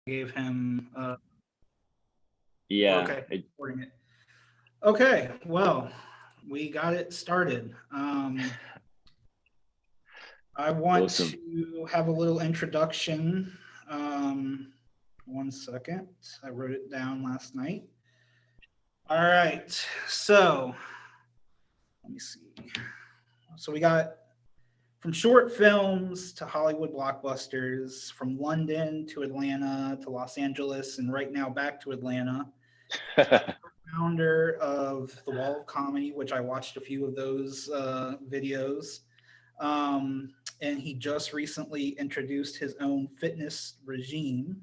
gave him. Yeah. Okay, recording it. Okay, well, we got it started. I want Awesome. to have a little introduction. One second, I wrote it down last night. All right, so let me see. So we got from short films to Hollywood blockbusters, from London to Atlanta to Los Angeles, and right now back to Atlanta. Founder of the Wall of Comedy, which I watched a few of those videos. And he just recently introduced his own fitness regime.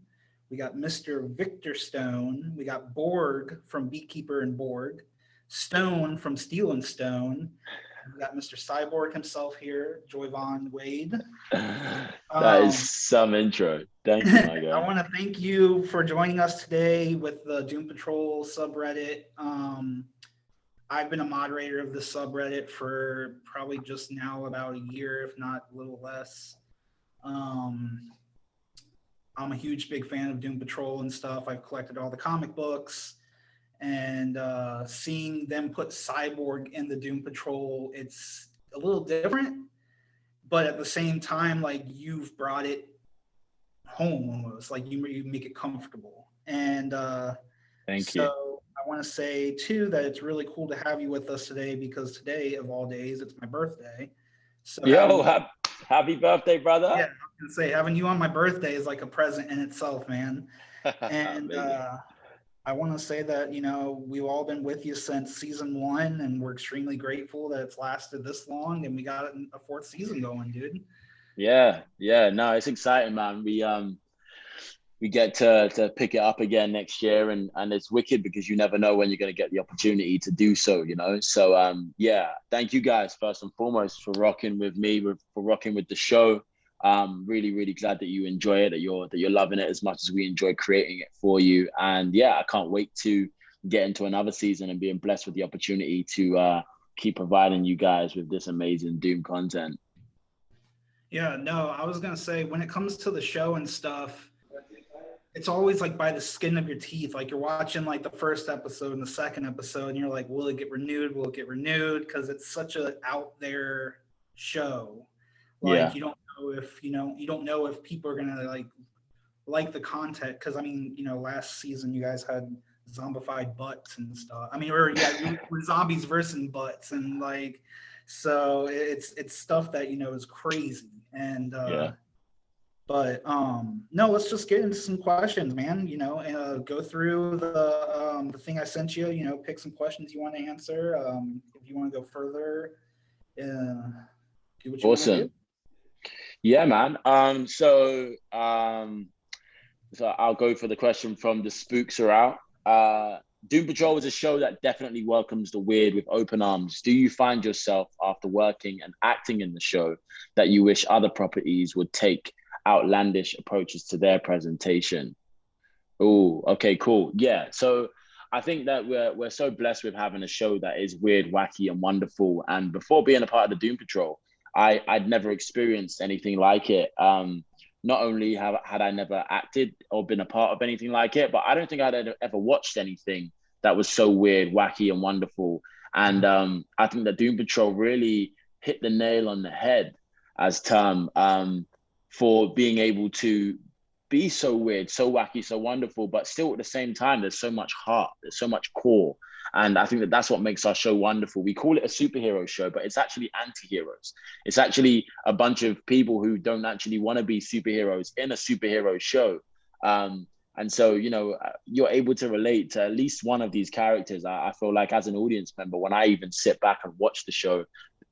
We got Mr. Victor Stone. We got Borg from Beekeeper and Borg. Stone from Steel and Stone. We got Mr. Cyborg himself here, JOIVAN Wade. That is some intro. Thank you, my guy. I want to thank you for joining us today with the DoomPatrol subreddit. I've been a moderator of this subreddit for probably just now about a year, if not a little less. I'm a huge, big fan of DoomPatrol and stuff. I've collected all the comic books, and seeing them put Cyborg in the DoomPatrol, it's a little different, but at the same time, like, you've brought it home almost, like you make it comfortable. And thank you. I want to say too that it's really cool to have you with us today, because today of all days it's my birthday. So happy birthday, brother. Yeah, I was gonna say, having you on my birthday is like a present in itself, man. And I want to say that, you know, we've all been with you since season 1, and we're extremely grateful that it's lasted this long, and we got a 4th season going, dude. Yeah, no, it's exciting, man. We get to pick it up again next year, and it's wicked because you never know when you're going to get the opportunity to do so, you know. So yeah, thank you guys first and foremost for rocking with me, for rocking with the show. Really glad that you enjoy it, that you're loving it as much as we enjoy creating it for you. And yeah, I can't wait to get into another season and being blessed with the opportunity to keep providing you guys with this amazing Doom content. Yeah, no, I was gonna say, when it comes to the show and stuff, it's always like by the skin of your teeth. Like, you're watching like the first episode and the second episode, and you're like, will it get renewed? Will it get renewed? Because it's such a out there show. Like, you don't know if, you don't know if people are gonna like the content. Because I mean, you know, last season you guys had zombified butts and stuff. I mean, you were zombies versus butts, and like, so it's stuff that, you know, is crazy. And but no, let's just get into some questions, man. You know, go through the thing I sent you. You know, pick some questions you want to answer. If you want to go further, do what you want to do. Yeah, man. So I'll go for the question from the Spooks Are Out. Doom Patrol is a show that definitely welcomes the weird with open arms. Do you find yourself, after working and acting in the show, that you wish other properties would take outlandish approaches to their presentation? Oh, okay, cool. Yeah. So I think that we're so blessed with having a show that is weird, wacky, and wonderful. And before being a part of the Doom Patrol, I'd never experienced anything like it. Not only had I never acted or been a part of anything like it, but I don't think I'd ever watched anything that was so weird, wacky, and wonderful. And I think that Doom Patrol really hit the nail on the head as term for being able to be so weird, so wacky, so wonderful, but still at the same time, there's so much heart, there's so much core. And I think that that's what makes our show wonderful. We call it a superhero show, but it's actually anti-heroes. It's actually a bunch of people who don't actually want to be superheroes in a superhero show. And so, you know, you're able to relate to at least one of these characters. I feel like as an audience member, when I even sit back and watch the show,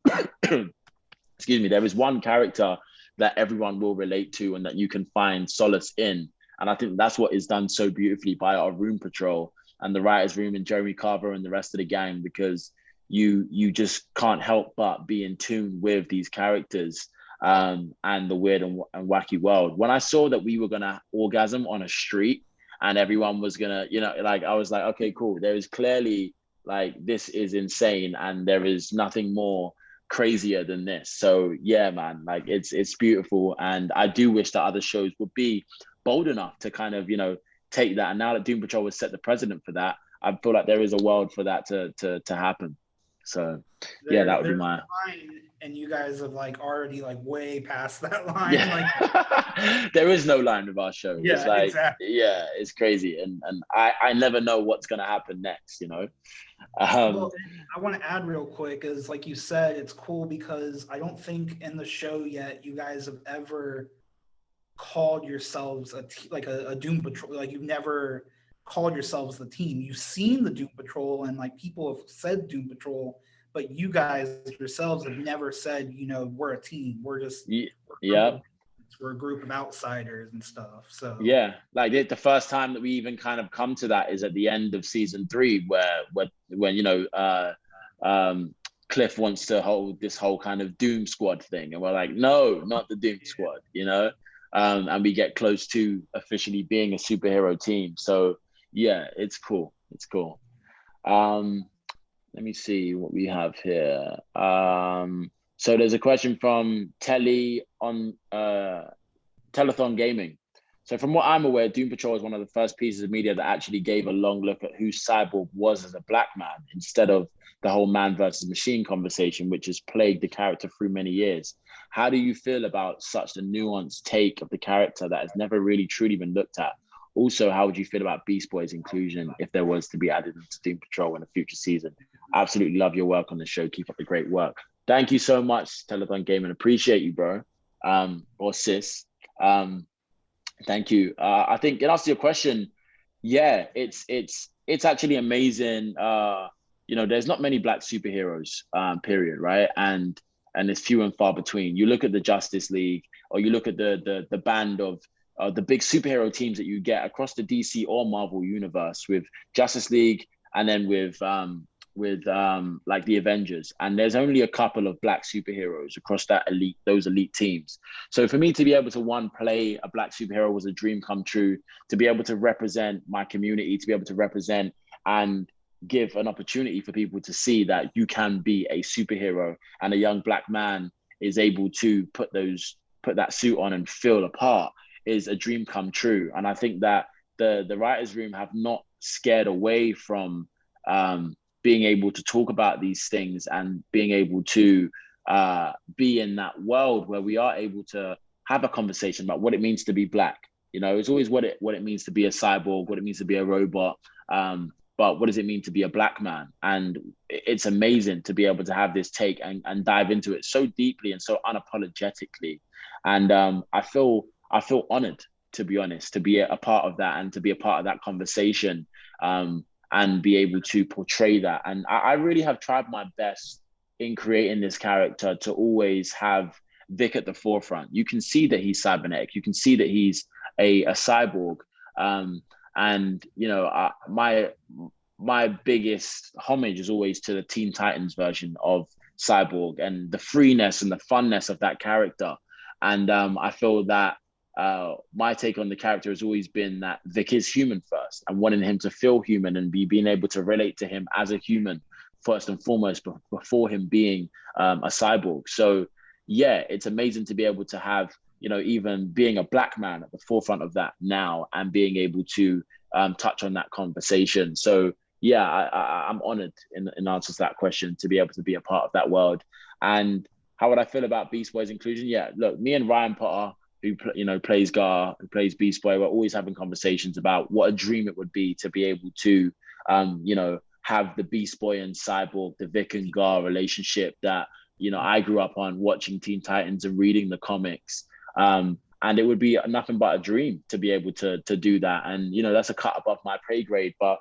excuse me, there is one character that everyone will relate to and that you can find solace in. And I think that's what is done so beautifully by our Room Patrol and the writers' room and Jeremy Carver and the rest of the gang, because you just can't help but be in tune with these characters and the weird and wacky world. When I saw that we were gonna orgasm on a street and everyone was gonna, you know, like, I was like, okay, cool. There is clearly, like, this is insane and there is nothing more crazier than this. So yeah, man, like, it's beautiful. And I do wish that other shows would be bold enough to kind of, take that. And now that Doom Patrol has set the precedent for that, I feel like there is a world for that to happen. So that would be my line, and you guys have like already like way past that line. Yeah. Like there is no line with our show. Yeah, it's like exactly. it's crazy, and I never know what's gonna happen next. Well, I want to add real quick is like you said, it's cool because I don't think in the show yet you guys have ever called yourselves a Doom Patrol. Like you've never called yourselves the team. You've seen the Doom Patrol and like people have said Doom Patrol, but you guys yourselves have never said, we're a team. We're just we're a group of outsiders and stuff. So like the first time that we even kind of come to that is at the end of season 3, when Cliff wants to hold this whole kind of Doom Squad thing, and we're like, no, not the Doom Squad, and we get close to officially being a superhero team. So it's cool. It's cool. Let me see what we have here. So there's a question from Telly on Telethon Gaming. So from what I'm aware, Doom Patrol is one of the first pieces of media that actually gave a long look at who Cyborg was as a black man, instead of the whole man versus machine conversation, which has plagued the character through many years. How do you feel about such a nuanced take of the character that has never really truly been looked at? Also, how would you feel about Beast Boy's inclusion if there was to be added into Doom Patrol in a future season? Absolutely love your work on the show. Keep up the great work. Thank you so much, Telethon Gaming. Appreciate you, bro. Or sis. Thank you. I think in answer to your question, it's actually amazing. There's not many black superheroes, period, right? And it's few and far between. You look at the Justice League, or you look at the band of the big superhero teams that you get across the DC or Marvel universe, with Justice League, and then with like the Avengers, and there's only a couple of black superheroes across those elite teams. So for me to be able to play a black superhero was a dream come true. To be able to represent my community, to be able to represent and give an opportunity for people to see that you can be a superhero, and a young black man is able to put that suit on and feel a part, is a dream come true. And I think that the writers' room have not scared away from being able to talk about these things, and being able to be in that world where we are able to have a conversation about what it means to be black. It's always what it means to be a cyborg, what it means to be a robot, but what does it mean to be a black man? And it's amazing to be able to have this take and dive into it so deeply and so unapologetically. And I feel honored, to be honest, to be a part of that, and to be a part of that conversation, and be able to portray that. And I really have tried my best in creating this character to always have Vic at the forefront. You can see that he's cybernetic. You can see that he's a cyborg. And my biggest homage is always to the Teen Titans version of Cyborg, and the freeness and the funness of that character. And I feel that my take on the character has always been that Vic is human first, and wanting him to feel human and being able to relate to him as a human first and foremost, before him being a cyborg. So it's amazing to be able to have, even being a black man at the forefront of that now, and being able to touch on that conversation. So I'm honored in answer to that question, to be able to be a part of that world. And how would I feel about Beast Boy's inclusion? Look, me and Ryan Potter, who plays Gar, who plays Beast Boy, we're always having conversations about what a dream it would be to be able to, have the Beast Boy and Cyborg, the Vic and Gar relationship that, I grew up on watching Teen Titans and reading the comics. And it would be nothing but a dream to be able to do that. And, that's a cut above my pay grade, but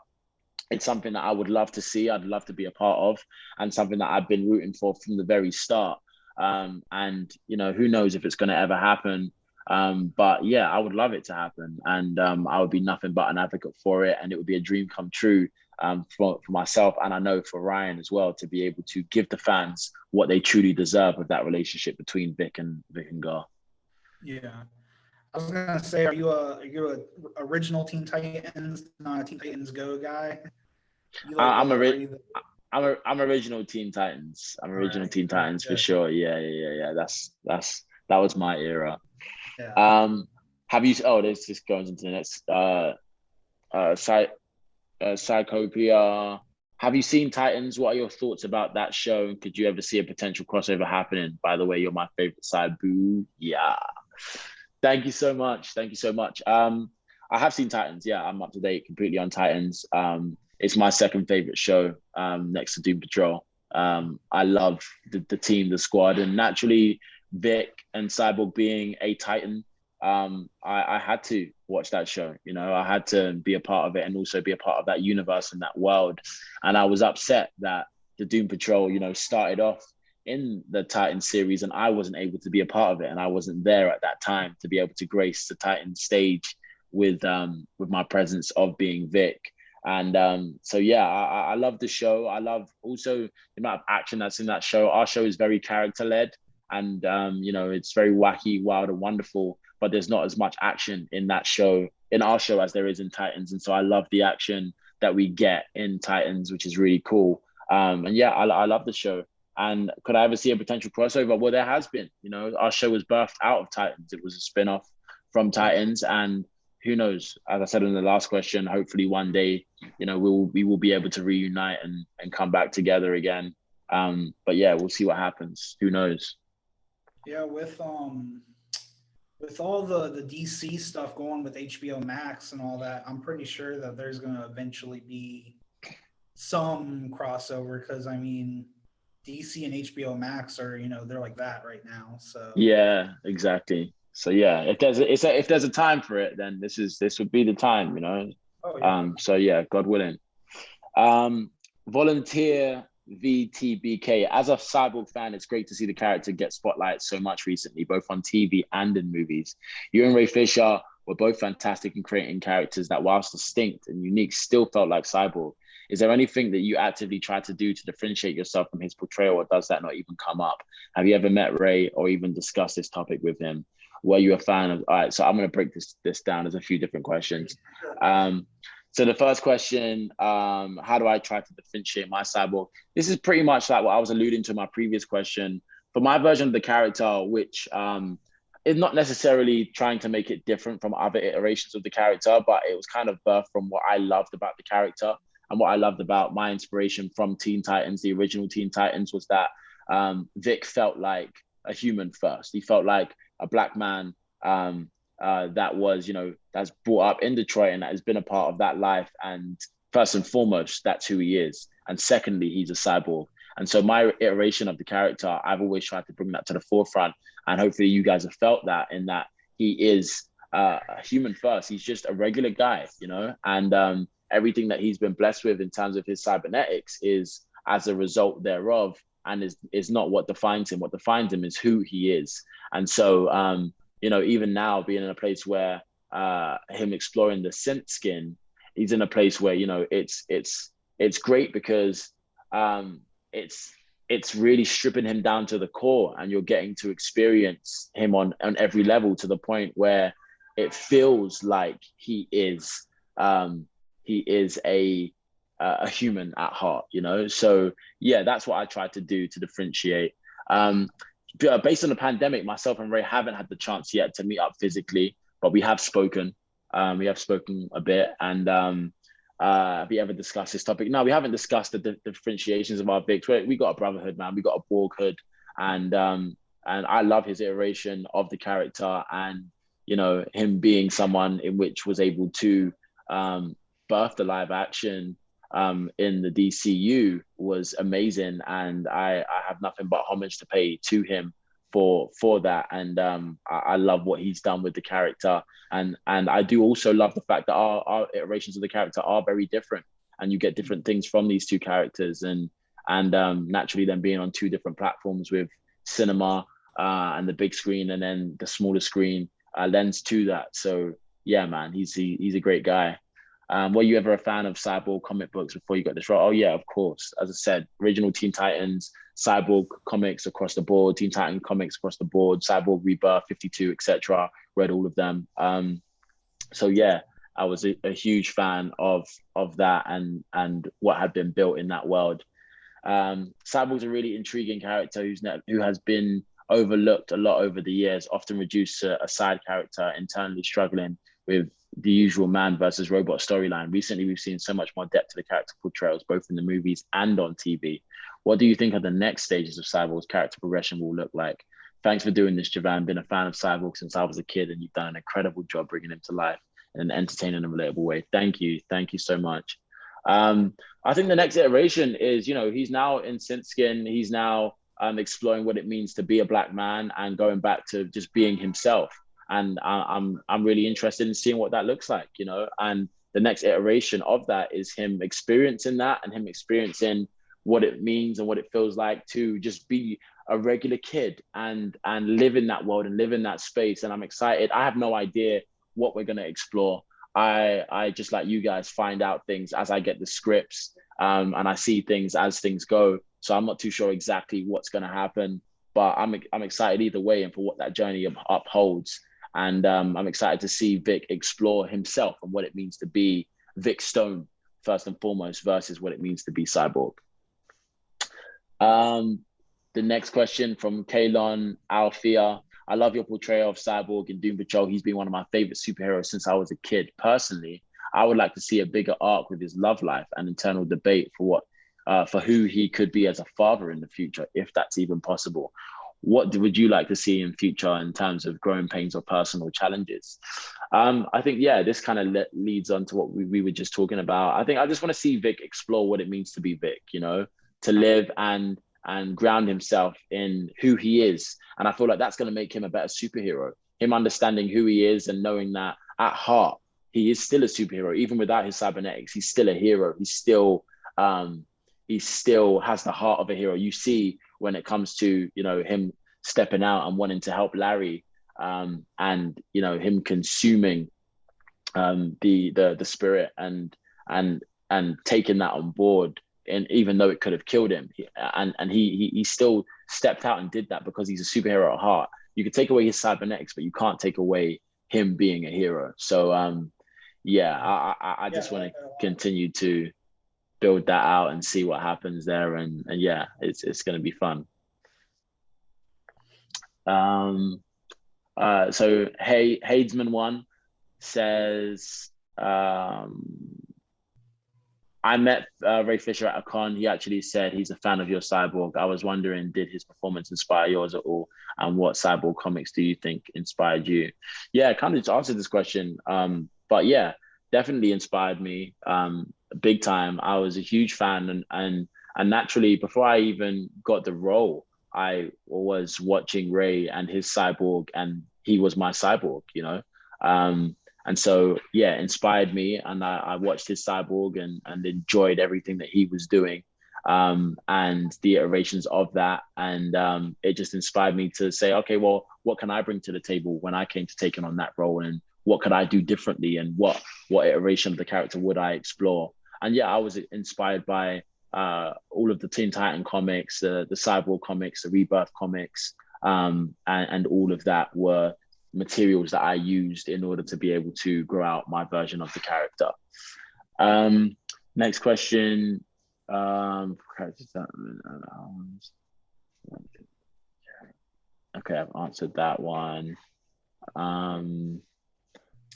it's something that I would love to see. I'd love to be a part of, and something that I've been rooting for from the very start. And, who knows if it's going to ever happen. But I would love it to happen, and I would be nothing but an advocate for it, and it would be a dream come true for myself, and I know for Ryan as well, to be able to give the fans what they truly deserve with that relationship between Vic and Gar. Yeah, I was gonna say, are you a original Teen Titans, not a Teen Titans Go guy? I'm original Teen Titans. I'm original Teen Titans for sure. Yeah. That was my era. Yeah. Have you? Oh, this just goes into the next. Psy, Psychopia. Have you seen Titans? What are your thoughts about that show? And could you ever see a potential crossover happening? By the way, you're my favorite side. Boo. Yeah. Thank you so much. Thank you so much. I have seen Titans. Yeah, I'm up to date completely on Titans. It's my second favorite show, next to Doom Patrol. I love the team, the squad, and naturally Vic and Cyborg being a Titan. I had to watch that show. You know, I had to be a part of it and also be a part of that universe and that world. And I was upset that the Doom Patrol, you know, started off in the Titan series and I wasn't able to be a part of it, and I wasn't there at that time to be able to grace the Titan stage with my presence of being Vic. And so yeah, I love the show. I love also the amount of action that's in that show. Our show is very character led, and you know, it's very wacky, wild, and wonderful. But there's not as much action in that show, in our show, as there is in Titans. And so I love the action that we get in Titans, which is really cool. And yeah, I love the show. And could I ever see a potential crossover? Well, there has been. You know, our show was birthed out of Titans. It was a spin-off from Titans, and who knows? As I said in the last question, hopefully one day, you know, we will be able to reunite and come back together again. But yeah, we'll see what happens. Who knows? Yeah, with all the DC stuff going with HBO Max and all that, I'm pretty sure that there's going to eventually be some crossover, because I mean, DC and HBO Max are, you know, they're like that right now. So Yeah, exactly. So yeah, if there's a time for it, then this would be the time, you know. oh yeah, So yeah, God willing. Volunteer VTBK. As a Cyborg fan, it's great to see the character get spotlight so much recently, both on TV and in movies. You and Ray Fisher were both fantastic in creating characters that, whilst distinct and unique, still felt like Cyborg. Is there anything that you actively try to do to differentiate yourself from his portrayal, or does that not even come up? Have you ever met Ray or even discussed this topic with him? Were you a fan of? All right, so I'm going to break this down. There's a few different questions. So the first question, how do I try to differentiate my Cyborg? This is pretty much like what I was alluding to in my previous question. For my version of the character, which is not necessarily trying to make it different from other iterations of the character, but it was kind of birthed from what I loved about the character. And what I loved about my inspiration from Teen Titans, the original Teen Titans, was that Vic felt like a human first. He felt like a Black man that was, you know, that's brought up in Detroit and that has been a part of that life. And first and foremost, that's who he is. And secondly, he's a cyborg. And so my iteration of the character, I've always tried to bring that to the forefront. And hopefully you guys have felt that, in that he is a human first. He's just a regular guy, you know, and everything that he's been blessed with in terms of his cybernetics is as a result thereof, and is not what defines him. What defines him is who he is. And so, you know, even now being in a place where him exploring the synth skin, he's in a place where, you know, it's great because it's really stripping him down to the core, and you're getting to experience him on every level, to the point where it feels like he is a human at heart, you know? So yeah, that's what I tried to do to differentiate. Based on the pandemic, myself and Ray haven't had the chance yet to meet up physically, but we have spoken. We have spoken a bit, and have you ever discussed this topic? No, we haven't discussed the differentiations of our Vics. We got a brotherhood, man. We got a Borghood, and I love his iteration of the character, and you know, him being someone in which was able to birth the live action in the DCU was amazing, and I have nothing but homage to pay to him for that. And I love what he's done with the character, and I do also love the fact that our iterations of the character are very different, and you get different things from these two characters, and naturally them being on two different platforms with cinema and the big screen, and then the smaller screen lends to that. So yeah, man, he's a great guy. Were you ever a fan of Cyborg comic books before you got this role? Oh yeah, of course. As I said, original Teen Titans, Cyborg comics across the board, Teen Titan comics across the board, Cyborg Rebirth, 52, etc. Read all of them. So yeah, I was a huge fan of that and what had been built in that world. Cyborg's a really intriguing character who has been overlooked a lot over the years, often reduced to a side character internally struggling with the usual man versus robot storyline. Recently, we've seen so much more depth to the character portrayals, both in the movies and on TV. What do you think are the next stages of Cyborg's character progression will look like? Thanks for doing this, JOIVAN. Been a fan of Cyborg since I was a kid, and you've done an incredible job bringing him to life in an entertaining and relatable way. Thank you. Thank you so much. I think the next iteration is, he's now in synth skin. He's now exploring what it means to be a Black man and going back to just being himself. And I'm really interested in seeing what that looks like, and the next iteration of that is him experiencing that and him experiencing what it means and what it feels like to just be a regular kid and live in that world and live in that space. And I'm excited. I have no idea what we're going to explore. I just, like you guys, find out things as I get the scripts, and I see things as things go. So I'm not too sure exactly what's going to happen, but I'm excited either way and for what that journey upholds. And I'm excited to see Vic explore himself and what it means to be Vic Stone, first and foremost, versus what it means to be Cyborg. The next question from Kalon Althea. I love your portrayal of Cyborg in Doom Patrol. He's been one of my favorite superheroes since I was a kid. Personally, I would like to see a bigger arc with his love life and internal debate for who he could be as a father in the future, if that's even possible. What would you like to see in future in terms of growing pains or personal challenges? I think, this kind of leads on to what we were just talking about. I think I just want to see Vic explore what it means to be Vic, to live and ground himself in who he is. And I feel like that's going to make him a better superhero. Him understanding who he is and knowing that at heart, he is still a superhero. Even without his cybernetics, he's still a hero. He still has the heart of a hero. You see when it comes to, him stepping out and wanting to help Larry, and, him consuming the spirit and taking that on board. And even though it could have killed him, he still stepped out and did that because he's a superhero at heart. You could take away his cybernetics, but you can't take away him being a hero. So I just want to continue to build that out and see what happens there. And it's going to be fun. So Hadesman 1 says, I met Ray Fisher at a con. He actually said he's a fan of your Cyborg. I was wondering, did his performance inspire yours at all? And what Cyborg comics do you think inspired you? Yeah, kind of just answered this question. But yeah, definitely inspired me big time. I was a huge fan. And naturally, before I even got the role, I was watching Ray and his Cyborg, and he was my Cyborg, And so, inspired me. And I watched his Cyborg and enjoyed everything that he was doing, and the iterations of that. And it just inspired me to say, okay, well, what can I bring to the table when I came to taking on that role? And what could I do differently? And what iteration of the character would I explore? And I was inspired by all of the Teen Titan comics, the Cyborg comics, the Rebirth comics, and all of that were materials that I used in order to be able to grow out my version of the character. Next question. Okay, I've answered that one. I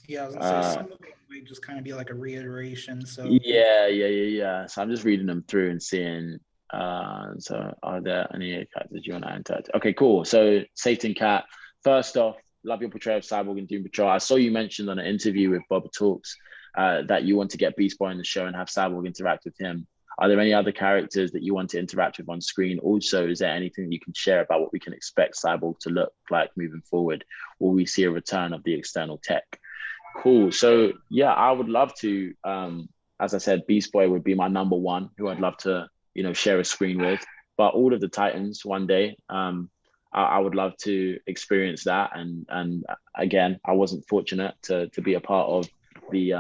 was gonna say some of them might just kind of be like a reiteration. So So I'm just reading them through and seeing. So are there any characters you want to enter? Okay, cool. So Satan Cat. First off, love your portrayal of Cyborg in Doom Patrol. I saw you mentioned on an interview with Bob Talks that you want to get Beast Boy in the show and have Cyborg interact with him. Are there any other characters that you want to interact with on screen? Also, is there anything you can share about what we can expect Cyborg to look like moving forward? Will we see a return of the external tech? Cool. So I would love to, as I said, Beast Boy would be my number one, who I'd love to, share a screen with. But all of the Titans one day, I would love to experience that. And again, I wasn't fortunate to be a part of the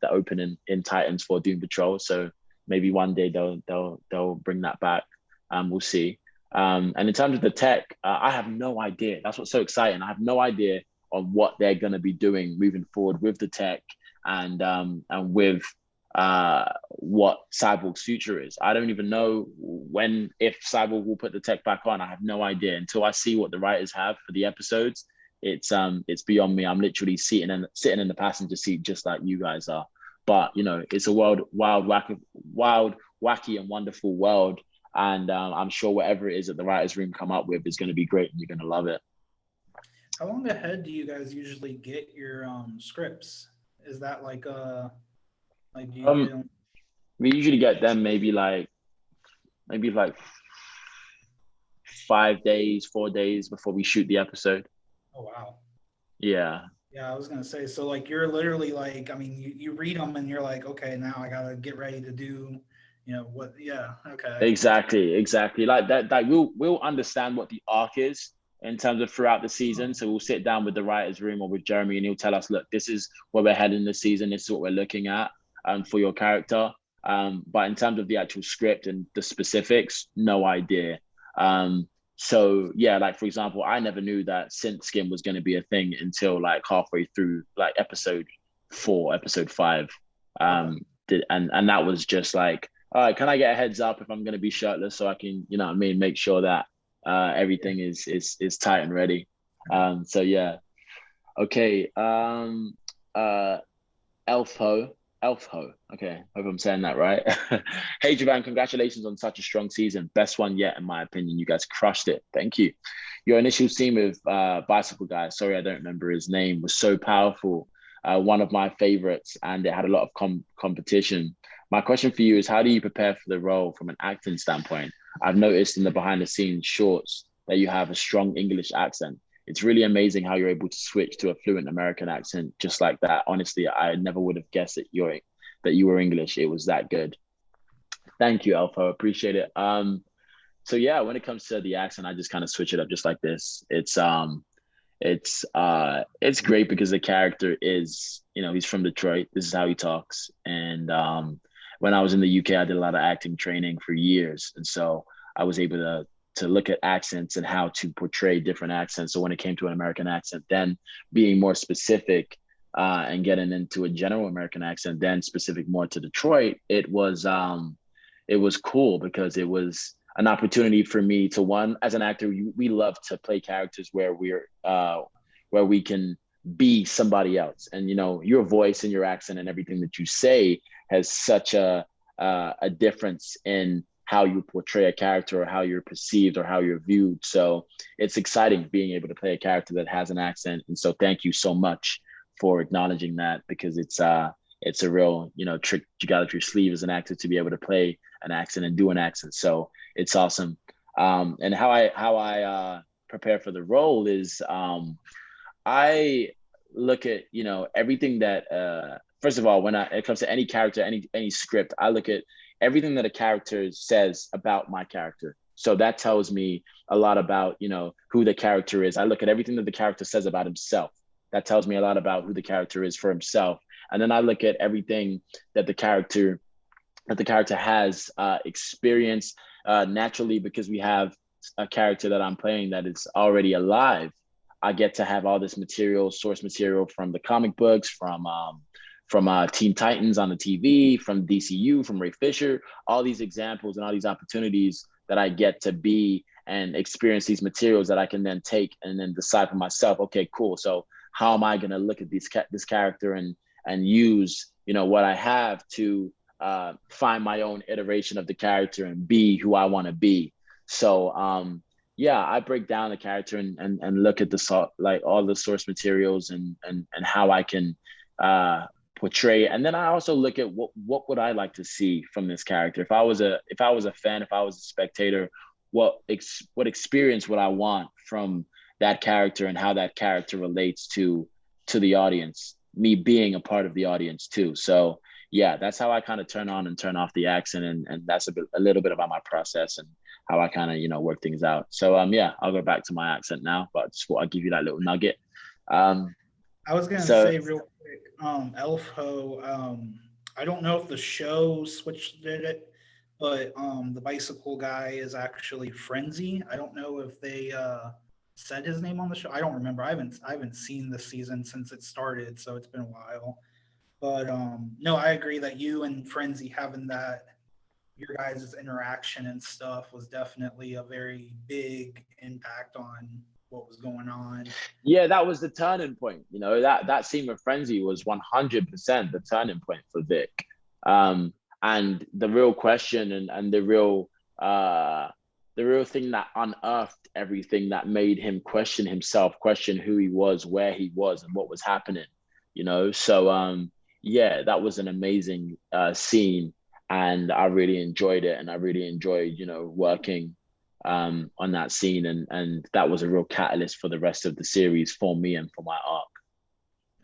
opening in Titans for Doom Patrol. So maybe one day they'll bring that back. We'll see. And in terms of the tech, I have no idea. That's what's so exciting. I have no idea on what they're going to be doing moving forward with the tech and with what Cyborg's future is. I don't even know if Cyborg will put the tech back on. I have no idea until I see what the writers have for the episodes. It's beyond me. I'm literally sitting in the passenger seat just like you guys are. But it's a wild, wacky, and wonderful world. And I'm sure whatever it is that the writers' room come up with is going to be great, and you're going to love it. How long ahead do you guys usually get your scripts? Is that like do you get them? We usually get them maybe like 5 days, 4 days before we shoot the episode. Oh wow. Yeah. Yeah, I was gonna say, so like you're literally like, I mean, you read them and you're like, okay, now I gotta get ready to do, what? Yeah, okay. Exactly. Like that. Like we'll understand what the arc is in terms of throughout the season. So we'll sit down with the writers' room or with Jeremy, and he'll tell us, look, this is where we're heading this season. This is what we're looking at for your character. But in terms of the actual script and the specifics, no idea. So yeah, like for example, I never knew that synth skin was going to be a thing until like halfway through like episode 4, episode 5. And that was just like, all right, can I get a heads up if I'm going to be shirtless so I can, make sure that everything is tight and ready. So yeah. Okay. Elfho. Okay, hope I'm saying that right. Hey, JOIVAN, congratulations on such a strong season. Best one yet, in my opinion. You guys crushed it. Thank you. Your initial scene with Bicycle Guy, sorry, I don't remember his name, was so powerful. One of my favorites, and it had a lot of competition. My question for you is, how do you prepare for the role from an acting standpoint? I've noticed in the behind the scenes shorts that you have a strong English accent. It's really amazing how you're able to switch to a fluent American accent just like that. Honestly, I never would have guessed that you were English. It was that good. Thank you, Alpha. Appreciate it. So yeah, when it comes to the accent, I just kind of switch it up just like this. It's great because the character is, he's from Detroit. This is how he talks. And when I was in the UK, I did a lot of acting training for years. And so I was able to look at accents and how to portray different accents. So when it came to an American accent, then being more specific and getting into a general American accent, then specific more to Detroit, it was cool because it was an opportunity for me to, one, as an actor, we love to play characters where where we can be somebody else. And, your voice and your accent and everything that you say has such a difference in how you portray a character or how you're perceived or how you're viewed. So it's exciting being able to play a character that has an accent. And so thank you so much for acknowledging that, because it's a real, trick you got up your sleeve as an actor to be able to play an accent and do an accent. So it's awesome. And how I prepare for the role is I look at, everything that, first of all, when it comes to any character, any script, I look at everything that a character says about my character. So that tells me a lot about, who the character is. I look at everything that the character says about himself. That tells me a lot about who the character is for himself. And then I look at everything that the character has experienced naturally, because we have a character that I'm playing that is already alive. I get to have all this source material from the comic books, from Teen Titans on the TV, from DCU, from Ray Fisher, all these examples and all these opportunities that I get to be and experience these materials that I can then take and then decide for myself, okay, cool. So how am I going to look at this character and use, what I have to find my own iteration of the character and be who I want to be. So, yeah, I break down the character and look at all the source materials and how I can portray. And then I also look at what would I like to see from this character. If I was a fan, if I was a spectator, what experience would I want from that character and how that character relates to the audience, me being a part of the audience too. So yeah, that's how I kind of turn on and turn off the accent. And that's a little bit about my process and how I kind of, work things out. So yeah, I'll go back to my accent now, but just I'll give you that little nugget. I was going to say real quick, Elfho, I don't know if the show switched it, but the bicycle guy is actually Frenzy. I don't know if they said his name on the show. I don't remember. I haven't seen the season since it started, so it's been a while. But no, I agree that you and Frenzy having that, your guys' interaction and stuff was definitely a very big impact on what was going on. Yeah, that was the turning point. You know, that scene with Frenzy was 100% the turning point for Vic. And the real question and the real thing that unearthed everything that made him question himself, question who he was, where he was, and what was happening. You know, so yeah, that was an amazing scene, and I really enjoyed it, and I really enjoyed, you know, working on that scene, and that was a real catalyst for the rest of the series for me and for my arc.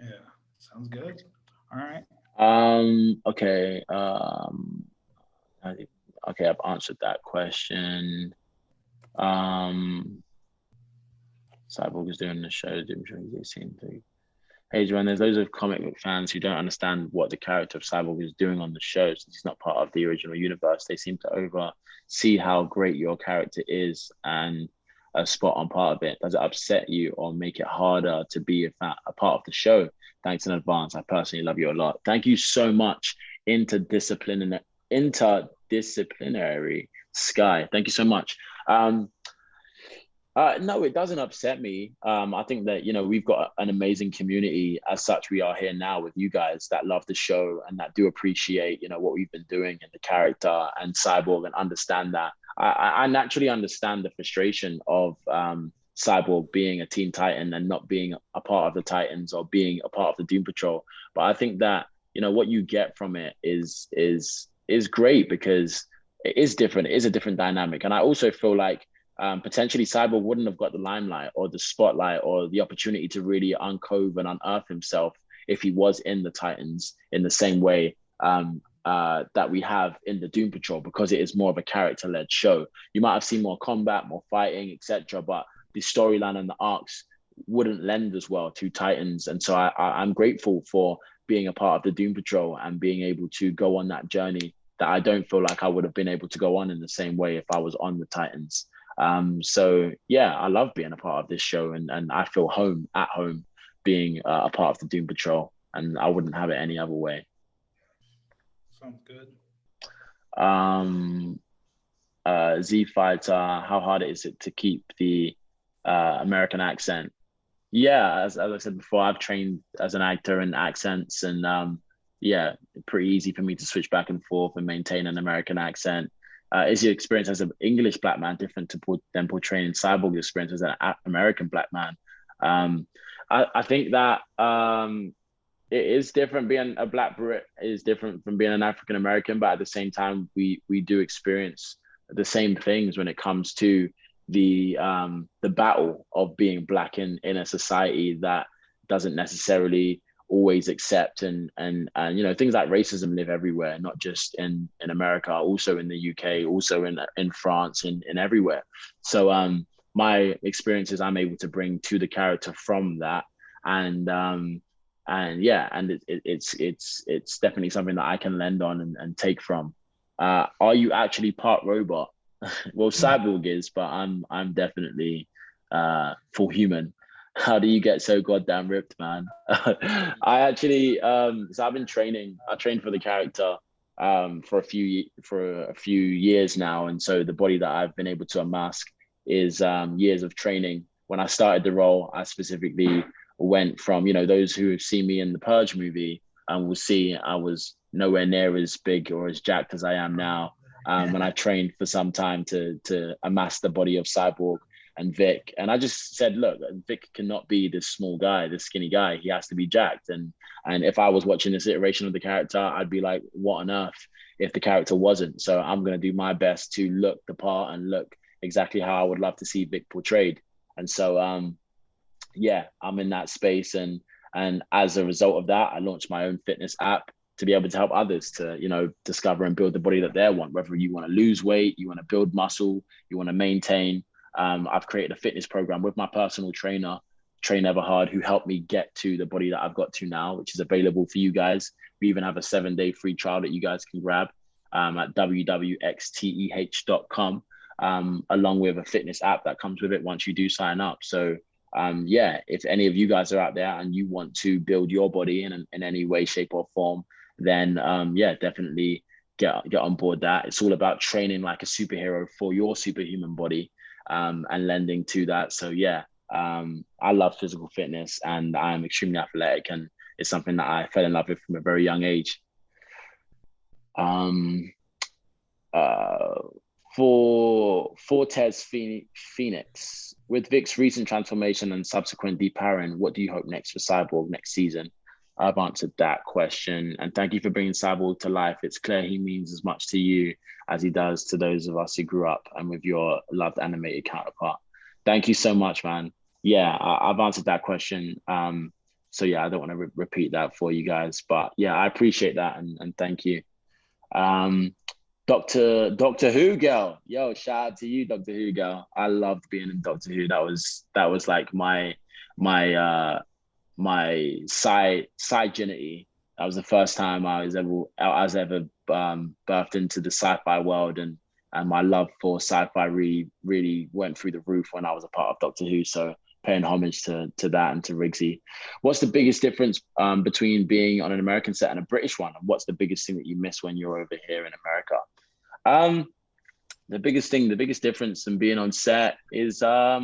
Yeah, sounds good. All right. Okay. Okay, I've answered that question. Cyborg is doing the show. Hey, Joanne, there's loads of comic book fans who don't understand what the character of Cyborg is doing on the show since he's not part of the original universe. They seem to oversee how great your character is and a spot on part of it. Does it upset you or make it harder to be a part of the show? Thanks in advance. I personally love you a lot. Thank you so much, interdisciplinary Sky. Thank you so much. No, it doesn't upset me. I think that, you know, we've got an amazing community as such. We are here now with you guys that love the show and that do appreciate, you know, what we've been doing and the character and Cyborg and understand that. I naturally understand the frustration of Cyborg being a Teen Titan and not being a part of the Titans or being a part of the Doom Patrol. But I think that, you know, what you get from it is great because it is different. It is a different dynamic. And I also feel like potentially Cyborg wouldn't have got the limelight or the spotlight or the opportunity to really uncove and unearth himself if he was in the Titans in the same way that we have in the Doom Patrol, because it is more of a character-led show. You might have seen more combat, more fighting, etc., but the storyline and the arcs wouldn't lend as well to Titans. And so I'm grateful for being a part of the Doom Patrol and being able to go on that journey that I don't feel like I would have been able to go on in the same way if I was on the Titans. So yeah, I love being a part of this show, and I feel at home being a part of the Doom Patrol, and I wouldn't have it any other way. Sounds good. Z Fighter, how hard is it to keep the American accent? Yeah, as I said before, I've trained as an actor in accents, and yeah, pretty easy for me to switch back and forth and maintain an American accent. Is your experience as an English black man different than portraying Cyborg's experience as an American black man? I think that it is different. Being a black Brit is different from being an African American, but at the same time, we do experience the same things when it comes to the battle of being black in a society that doesn't necessarily always accept and you know, things like racism live everywhere, not just in America, also in the UK, also in France, and everywhere. So my experiences I'm able to bring to the character from that, and yeah, and it's definitely something that I can lend on and take from. Are you actually part robot? Well, Cyborg is, but I'm definitely full human. How do you get so goddamn ripped, man? I actually, so I've been training. I trained for the character for a few years now, and so the body that I've been able to amass is years of training. When I started the role, I specifically went from, you know, those who have seen me in the Purge movie and will see I was nowhere near as big or as jacked as I am now. And I trained for some time to amass the body of Cyborg and Vic. And I just said, look, Vic cannot be this small guy, this skinny guy. He has to be jacked. And if I was watching this iteration of the character, I'd be like, what on earth if the character wasn't? So I'm going to do my best to look the part and look exactly how I would love to see Vic portrayed. And so, yeah, I'm in that space. And as a result of that, I launched my own fitness app to be able to help others to, you know, discover and build the body that they want, whether you want to lose weight, you want to build muscle, you want to maintain. I've created a fitness program with my personal trainer, Train Everhard, who helped me get to the body that I've got to now, which is available for you guys. We even have a 7-day free trial that you guys can grab at www.xteh.com, along with a fitness app that comes with it once you do sign up. So yeah, if any of you guys are out there and you want to build your body in any way, shape, or form, then yeah, definitely get on board that. It's all about training like a superhero for your superhuman body, and lending to that. So yeah, I love physical fitness, and I'm extremely athletic, and it's something that I fell in love with from a very young age. For Fortes Phoenix, with Vic's recent transformation and subsequent depowering, what do you hope next for Cyborg next season? I've answered that question, and thank you for bringing Cyborg to life. It's clear he means as much to you as he does to those of us who grew up and with your loved animated counterpart. Thank you so much, man. Yeah, I've answered that question. So yeah, I don't want to repeat that for you guys, but yeah, I appreciate that, and thank you. Doctor Who girl, yo, shout out to you, Doctor Who girl. I loved being in Doctor Who. That was like my sci-genity. That was the first time I was ever birthed into the sci-fi world, and my love for sci-fi really went through the roof when I was a part of Doctor Who. So paying homage to that and to Riggsy. What's the biggest difference between being on an American set and a British one? And what's the biggest thing that you miss when you're over here in America? The biggest difference in being on set is I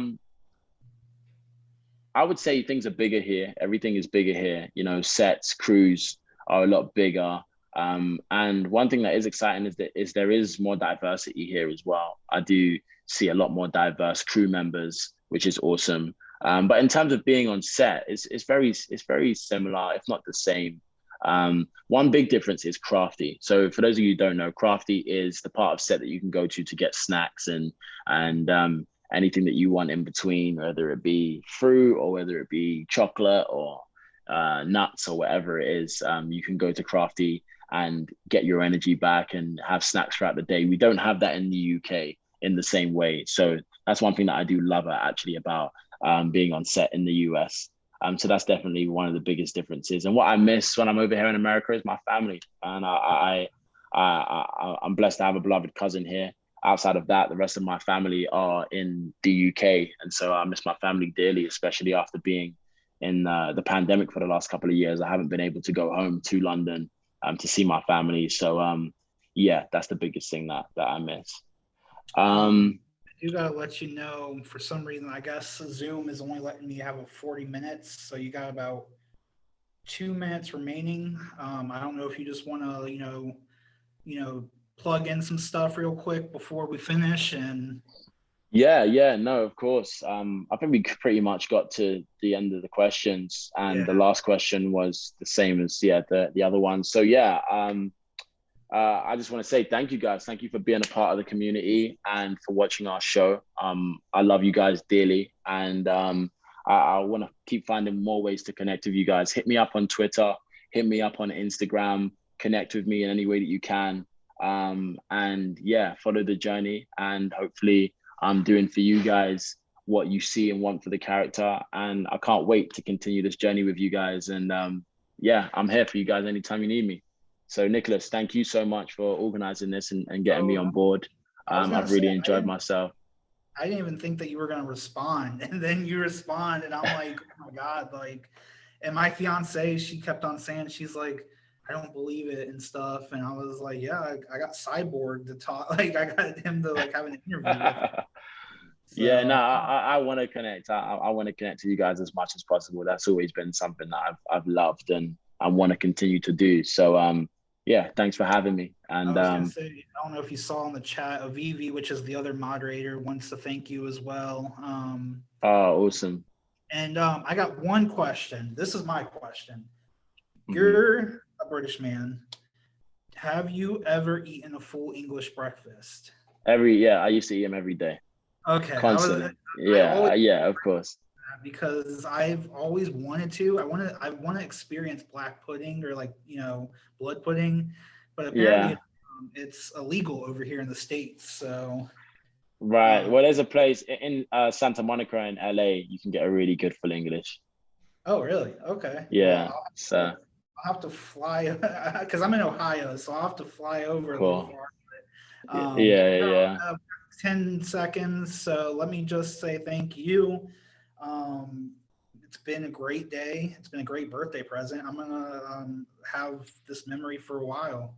would say things are bigger here. Everything is bigger here. You know, sets, crews are a lot bigger. And one thing that is exciting is there is more diversity here as well. I do see a lot more diverse crew members, which is awesome. But in terms of being on set, it's very similar, if not the same. One big difference is crafty. So for those of you who don't know, crafty is the part of set that you can go to get snacks and anything that you want in between, whether it be fruit or whether it be chocolate or nuts or whatever it is. You can go to crafty and get your energy back and have snacks throughout the day. We don't have that in the UK in the same way. So that's one thing that I do love actually about being on set in the US. So that's definitely one of the biggest differences. And what I miss when I'm over here in America is my family. And I'm blessed to have a beloved cousin here. Outside of that, the rest of my family are in the UK. And so I miss my family dearly, especially after being in the pandemic for the last couple of years. I haven't been able to go home to London to see my family. So yeah, that's the biggest thing that I miss. I do gotta let you know, for some reason, I guess Zoom is only letting me have a 40 minutes. So you got about 2 minutes remaining. I don't know if you just want to, you know, plug in some stuff real quick before we finish. And yeah, no, of course. I think we pretty much got to the end of the questions, and the last question was the same as the other one. So yeah, I just want to say thank you guys. Thank you for being a part of the community and for watching our show. I love you guys dearly, and I want to keep finding more ways to connect with you guys. Hit me up on Twitter, hit me up on Instagram, connect with me in any way that you can. And yeah, follow the journey, and hopefully I'm doing for you guys what you see and want for the character. And I can't wait to continue this journey with you guys. And yeah, I'm here for you guys anytime you need me. So Nicholas, thank you so much for organizing this and getting me on board. I've really enjoyed myself. I didn't even think that you were going to respond. And then you respond, and I'm like, oh my God, like, and my fiance, she kept on saying, she's like, I don't believe it and stuff. And I was like, yeah, I got Cyborg to talk. Like, I got him to like have an interview with him. So, yeah, no, I want to connect. I want to connect to you guys as much as possible. That's always been something that I've loved and I want to continue to do. So yeah, thanks for having me. And I was gonna say, I don't know if you saw in the chat, Avivi, which is the other moderator, wants to thank you as well. Oh, awesome. And I got one question. This is my question. You're a British man. Have you ever eaten a full English breakfast? I used to eat them every day. Okay. Constantly. Yeah, of course. Because I've always wanted to. I want to experience black pudding or like, blood pudding, but apparently it's illegal over here in the States. So right. Well, there's a place in Santa Monica in LA. You can get a really good full English. Oh, really? Okay. Yeah. I'll have to fly because I'm in Ohio, so I'll have to fly over. Cool. But, yeah. 10 seconds. So let me just say thank you. It's been a great day. It's been a great birthday present. I'm gonna have this memory for a while.